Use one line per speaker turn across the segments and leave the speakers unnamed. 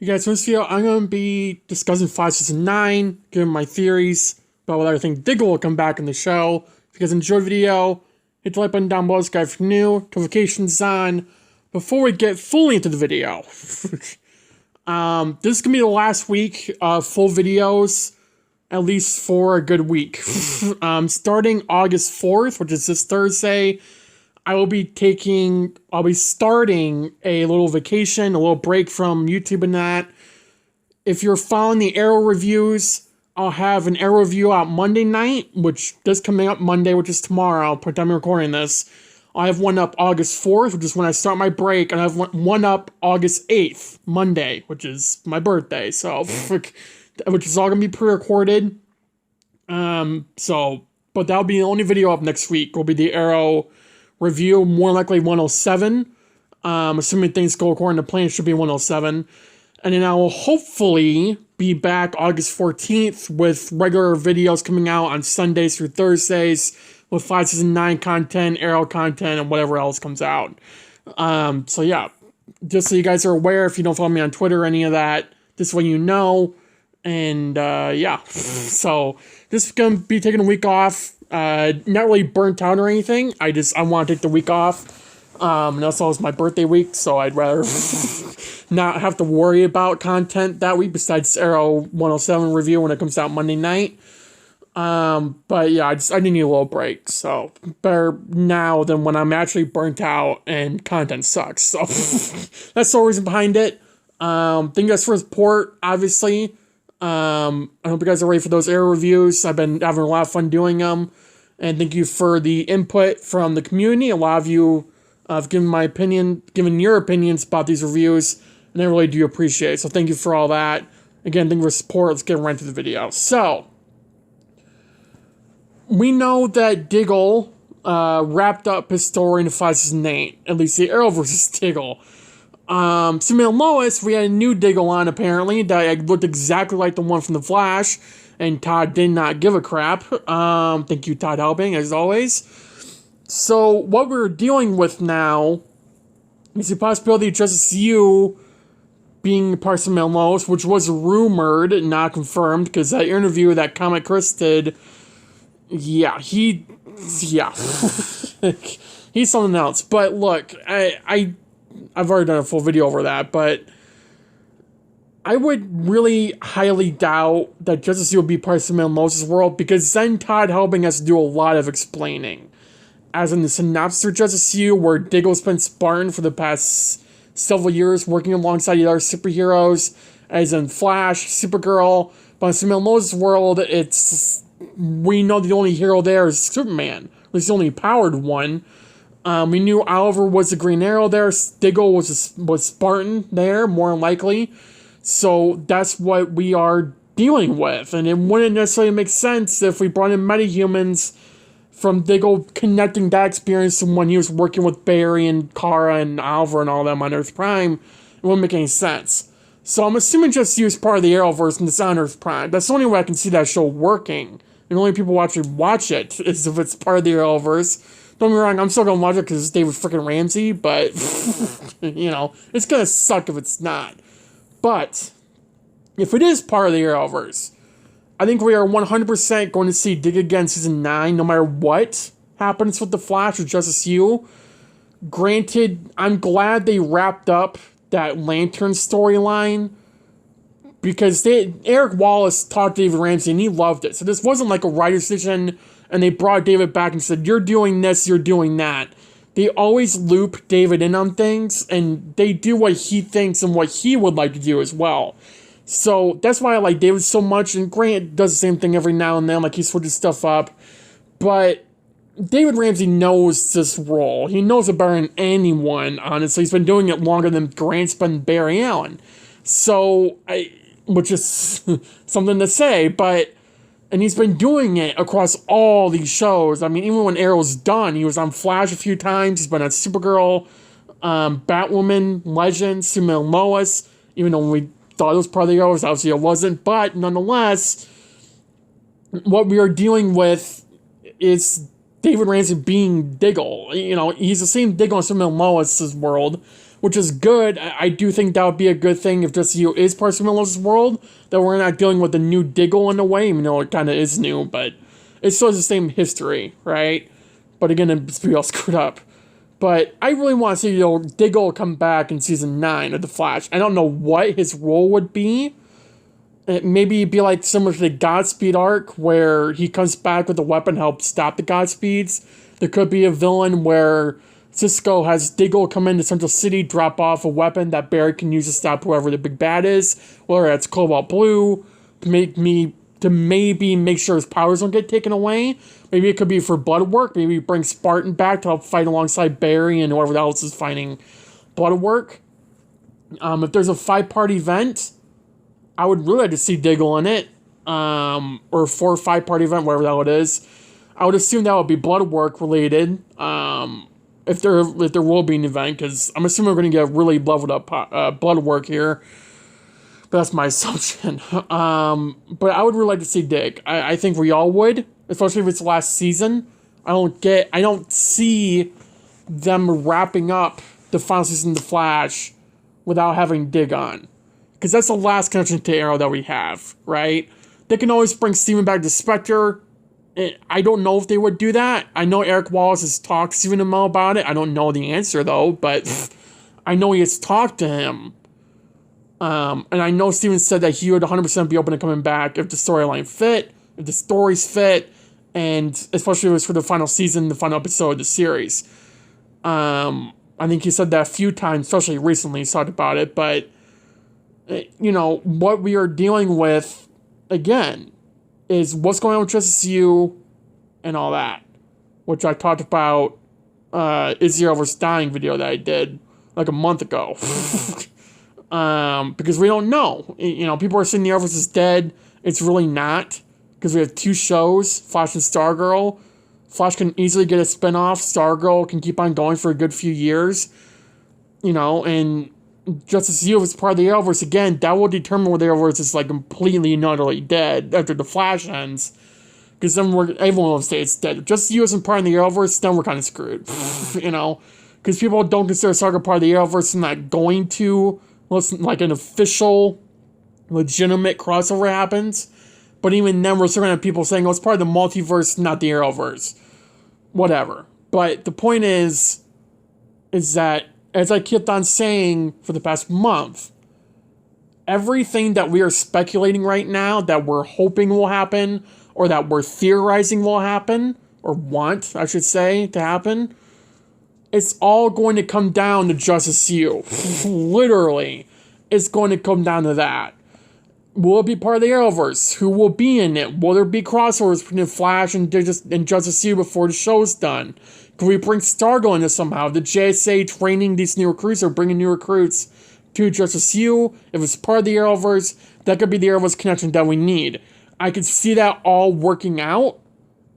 You guys, in this video, I'm going to be discussing 5, 6, and 9, giving my theories about whether I think Diggle will come back in the show. If you guys enjoyed the video, hit the like button down below, subscribe if you're new, notifications on. Before we get fully into the video, this is going to be the last week of full videos, at least for a good week. Starting August 4th, which is this Thursday, I'll be starting a little vacation, a little break from YouTube and that. If you're following the Arrow reviews, I'll have an Arrow review out Monday night, which is coming up Monday, which is tomorrow, by the time I'm recording this. I have one up August 4th, which is when I start my break, and I have one up August 8th, Monday, which is my birthday, so, which is all going to be pre-recorded. But that'll be the only video up next week, will be the Arrow review, more likely 107. Assuming things go according to plan, it should be 107. And then I will hopefully be back August 14th with regular videos coming out on Sundays through Thursdays with 5, Season 9 content, Arrow content, and whatever else comes out. So yeah, just so you guys are aware, if you don't follow me on Twitter or any of that, this way you know. And yeah, so just gonna be taking a week off. Not really burnt out or anything. I want to take the week off. And also it's my birthday week, so I'd rather not have to worry about content that week besides Arrow 107 review when it comes out Monday night. But yeah, I need a little break, so better now than when I'm actually burnt out and content sucks. So that's the reason behind it. Thank you guys for support, obviously. I hope you guys are ready for those Arrow reviews. I've been having a lot of fun doing them. And thank you for the input from the community. A lot of you have given your opinions about these reviews, and I really do appreciate it. So thank you for all that. Again, thank you for support. Let's get right into the video. So, we know that Diggle wrapped up his story in 5, Season 8. At least the Arrowverse Diggle. Superman and Lois, we had a new Diggle on, apparently, that looked exactly like the one from The Flash, and Todd did not give a crap. Thank you, Todd Helping, as always. So, what we're dealing with now is the possibility of Justice U being part of Superman and Lois, which was rumored, not confirmed, because that interview that Comic Chris did, yeah. He's something else. But look, I've already done a full video over that, but I would really highly doubt that Justice will be part of Superman and Lois' world, because then Todd Helping has to do a lot of explaining. As in the synopsis of Justice U, where Diggle's been Spartan for the past several years, working alongside the other superheroes, as in Flash, Supergirl. But in Superman and Lois' world, we know the only hero there is Superman. At least the only powered one. We knew Oliver was the Green Arrow there. Diggle was Spartan there, more than likely. So that's what we are dealing with. And it wouldn't necessarily make sense if we brought in metahumans from Diggle, connecting that experience to when he was working with Barry and Kara and Oliver and all them on Earth Prime. It wouldn't make any sense. So I'm assuming Just U is part of the Arrowverse and it's on Earth Prime. That's the only way I can see that show working. And the only people who actually watch it is if it's part of the Arrowverse. Don't get me wrong, I'm still gonna watch it because it's David freaking Ramsey, but, you know, it's gonna suck if it's not. But, if it is part of the Arrowverse, I think we are 100% going to see Dig again Season 9, no matter what happens with The Flash or Justice U. Granted, I'm glad they wrapped up that Lantern storyline, because Eric Wallace talked to David Ramsey and he loved it. So this wasn't like a writer's decision and they brought David back and said, you're doing this, you're doing that. They always loop David in on things, and they do what he thinks and what he would like to do as well. So that's why I like David so much, and Grant does the same thing every now and then, like he switches stuff up. But David Ramsey knows this role. He knows it better than anyone, honestly. He's been doing it longer than Grant's been Barry Allen. So, which is something to say, and he's been doing it across all these shows. I mean, even when Arrow's done, he was on Flash a few times. He's been on Supergirl, Batwoman, Legends, Superman and Lois. Even though when we thought it was part of the Arrowverse, obviously it wasn't. But nonetheless, what we are dealing with is David Ramsey being Diggle. You know, he's the same Diggle in Superman and Lois' world, which is good. I do think that would be a good thing if Justice U is part of Lois' world, that we're not dealing with the new Diggle in a way, even though it kind of is new, but it still has the same history, right? But again, it's all screwed up. But I really want to see, Diggle come back in season 9 of The Flash. I don't know what his role would be. Maybe it'd be like similar to the Godspeed arc, where he comes back with a weapon to help stop the Godspeeds. There could be a villain where Cisco has Diggle come into Central City, drop off a weapon that Barry can use to stop whoever the big bad is, whether it's Cobalt Blue, to maybe make sure his powers don't get taken away. Maybe it could be for blood work. Maybe bring Spartan back to help fight alongside Barry and whoever else is fighting blood work. If there's a 5-part event, I would really like to see Diggle in it. Or a 4 or 5-part event, whatever the hell it is. I would assume that would be blood work related. If there will be an event, because I'm assuming we're going to get really leveled up blood work here. But that's my assumption. But I would really like to see Dig. I think we all would, especially if it's the last season. I don't see them wrapping up the final season of The Flash without having Dig on. Because that's the last connection to Arrow that we have, right? They can always bring Steven back to Spectre. I don't know if they would do that. I know Eric Wallace has talked to Stephen Amell about it. I don't know the answer, though, but I know he has talked to him. And I know Steven said that he would 100% be open to coming back if the storyline fit, if the stories fit, and especially if it was for the final season, the final episode of the series. I think he said that a few times, especially recently, he's talked about it, but, what we are dealing with, again, is what's going on with Justice U and all that, which I talked about, is the Arrowverse dying video that I did like a month ago. Because we don't know. People are saying the Arrowverse is dead. It's really not, because we have 2 shows, Flash and Stargirl. Flash can easily get a spinoff. Stargirl can keep on going for a good few years. And Justice U is part of the Arrowverse. Again, that will determine whether the Arrowverse is completely and utterly dead after the Flash ends. Because then everyone will say it's dead. If Justice U isn't part of the Arrowverse, then we're kind of screwed. Because people don't consider Stargirl part of the Arrowverse and not going to, unless an official, legitimate crossover happens. But even then, we're still going to have people saying, it's part of the multiverse, not the Arrowverse. Whatever. But the point is that, as I kept on saying for the past month, everything that we are speculating right now, that we're hoping will happen, or that we're theorizing will happen, or want, I should say, to happen, it's all going to come down to Justice U. Literally, it's going to come down to that. Will it be part of the Arrowverse? Who will be in it? Will there be crossovers between Flash and Justice U before the show's done? Can we bring Stargirl into somehow? The JSA training these new recruits or bringing new recruits to Justice U? If it's part of the Arrowverse, that could be the Arrowverse connection that we need. I could see that all working out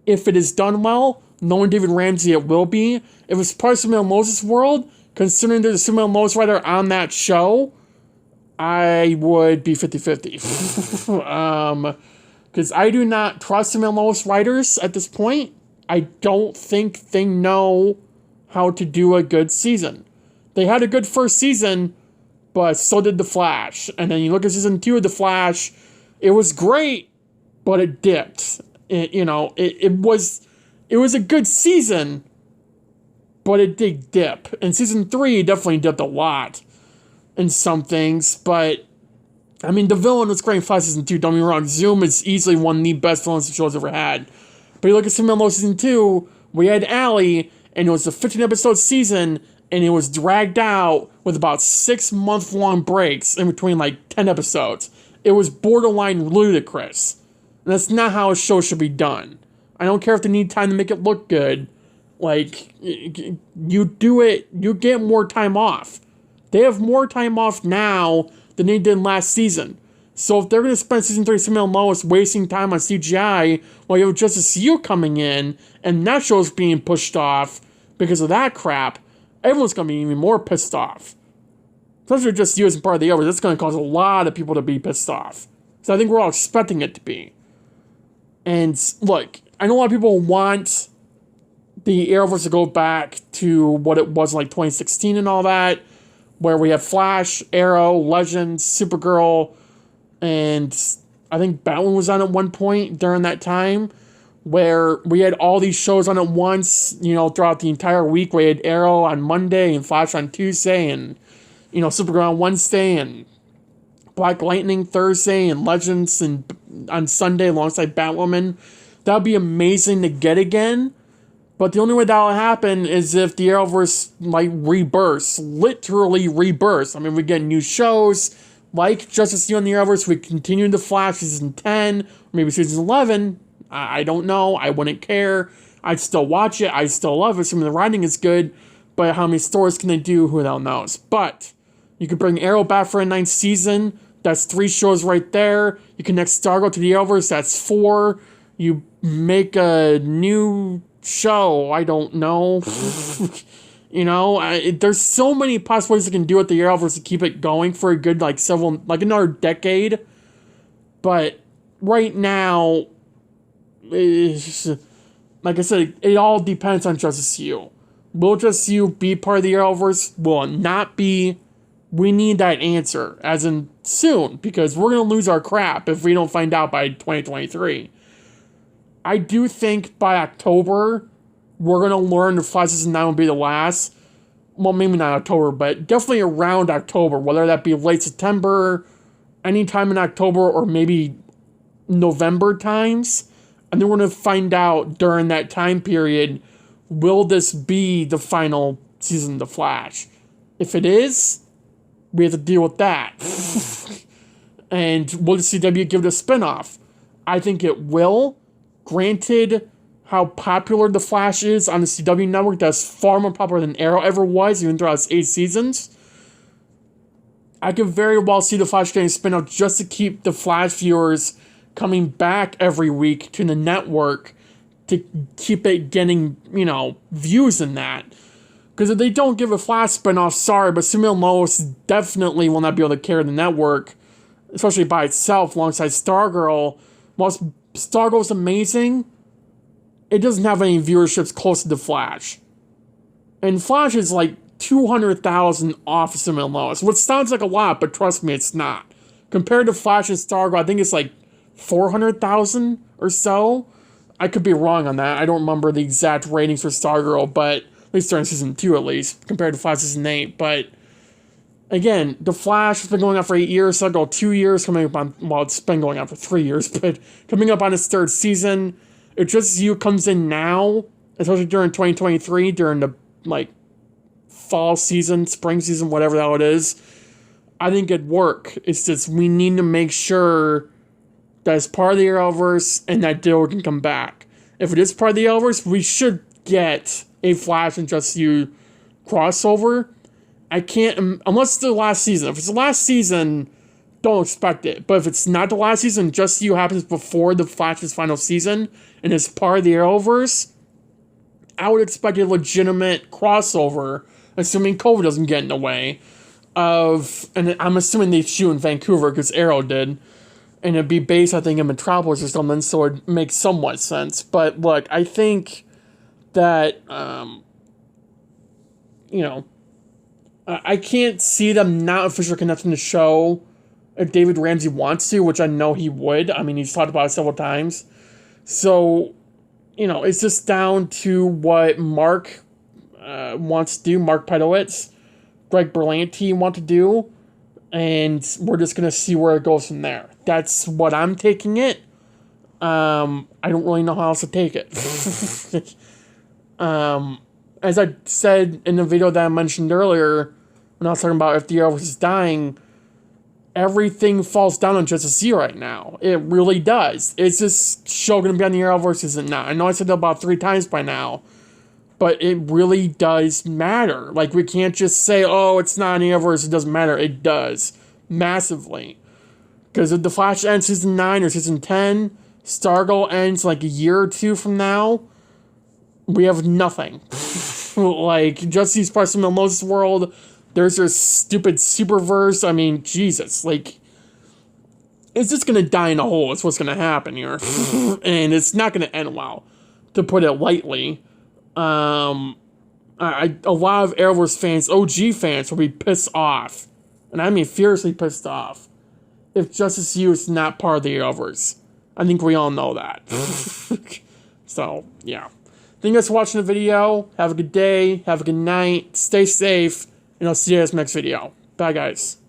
if it is done well. Knowing David Ramsey, it will be. If it's part of Superman and Lois' world, considering there's a Superman and Lois writer on that show, I would be 50-50. Because I do not trust Superman and Lois writers at this point. I don't think they know how to do a good season. They had a good first season, but so did The Flash. And then you look at season 2 of The Flash, it was great, but it dipped. It was a good season, but it did dip. And season 3 definitely dipped a lot in some things, but the villain was great in Flash season 2, don't get me wrong. Zoom is easily one of the best villains the show's ever had. But you look at Superman Lois season 2, we had Allie, and it was a 15-episode season, and it was dragged out with about 6-month-long breaks in between 10 episodes. It was borderline ludicrous. And that's not how a show should be done. I don't care if they need time to make it look good. You do it, you get more time off. They have more time off now than they did last season. So if they're going to spend season 3 of Superman and Lois wasting time on CGI while you have Justice U coming in and that show's being pushed off because of that crap, everyone's going to be even more pissed off. Especially just U as part of the Arrowverse, that's going to cause a lot of people to be pissed off. So I think we're all expecting it to be. And look, I know a lot of people want the Arrowverse to go back to what it was 2016 and all that. where we have Flash, Arrow, Legends, Supergirl, and I think Batman was on at one point during that time, where we had all these shows on at once, throughout the entire week. We had Arrow on Monday and Flash on Tuesday and, Supergirl on Wednesday and Black Lightning Thursday and Legends and on Sunday alongside Batwoman. That would be amazing to get again. But the only way that will happen is if the Arrowverse, rebirths. Literally rebirths. I mean, we get new shows, like Justice League on the Arrowverse. We continue the Flash season 10, or maybe season 11. I don't know. I wouldn't care. I'd still watch it. I still love it. Assuming the writing is good. But how many stories can they do? Who the hell knows? But you could bring Arrow back for a 9th season. That's 3 shows right there. You connect Stargirl to the Arrowverse. That's 4. You make a new show. I don't know. There's so many possibilities you can do with the Arrowverse to keep it going for a good, another decade. But right now, like I said, it all depends on Justice U. Will Justice U be part of the Arrowverse? Will it not be? We need that answer, as in soon, because we're going to lose our crap if we don't find out by 2023. I do think by October, we're going to learn the Flash season 9 will be the last. Well, maybe not October, but definitely around October, whether that be late September, anytime in October, or maybe November times. And then we're going to find out during that time period, will this be the final season of The Flash? If it is, we have to deal with that. And will the CW give it a spinoff? I think it will. Granted, how popular The Flash is on the CW network, that's far more popular than Arrow ever was, even throughout its 8 seasons. I could very well see The Flash getting a spinoff just to keep the Flash viewers coming back every week to the network to keep it getting, views in that. Because if they don't give a Flash spinoff, sorry, but Supergirl and Lois definitely will not be able to carry the network, especially by itself, alongside Stargirl. Whilst Stargirl's amazing, it doesn't have any viewerships close to the Flash. And Flash is 200,000 off of Supergirl and Lois, which sounds like a lot, but trust me, it's not. Compared to Flash and Stargirl, I think it's 400,000 or so. I could be wrong on that. I don't remember the exact ratings for Stargirl, but at least during season 2 at least, compared to Flash season 8. But again, The Flash has been going on for 8 years, Stargirl 2 years, coming up on, well, it's been going on for 3 years, but coming up on its 3rd season. If Justice U comes in now, especially during 2023, during the, fall season, spring season, whatever the hell it is, I think it'd work. It's just, we need to make sure that it's part of the Arrowverse and that Diggle can come back. If it is part of the Arrowverse, we should get a Flash and Justice U crossover. I can't, unless it's the last season. If it's the last season, don't expect it. But if it's not the last season, Justice U happens before the Flash's final season, and it's part of the Arrowverse, I would expect a legitimate crossover, assuming COVID doesn't get in the way of, and I'm assuming they shoot in Vancouver because Arrow did, and it'd be based, I think, in Metropolis or something, so it makes somewhat sense. But look, I think that, I can't see them not officially connecting the show if David Ramsey wants to, which I know he would. I mean, he's talked about it several times. So, it's just down to what Mark wants to do, Mark Pedowitz, Greg Berlanti want to do, and we're just going to see where it goes from there. That's what I'm taking it. I don't really know how else to take it. As I said in the video that I mentioned earlier, when I was talking about if the Arrowverse is dying, everything falls down on Justice U right now. It really does. Is this show going to be on the Arrowverse? Is it not? I know I said that about 3 times by now, but it really does matter. We can't just say, oh, it's not on the Arrowverse, it doesn't matter. It does. Massively. Because if The Flash ends season 9 or season 10, Stargirl ends a year or 2 from now, we have nothing. Justice Person in Lois' world, there's this stupid Superverse. I mean, Jesus, it's just gonna die in a hole. It's what's gonna happen here. And it's not gonna end well, to put it lightly. I A lot of Arrowverse fans, OG fans, will be pissed off, and I mean fiercely pissed off, if Justice U is not part of the Arrowverse. I think we all know that. So, yeah. Thank you guys for watching the video. Have a good day. Have a good night. Stay safe. And I'll see you guys next video. Bye, guys.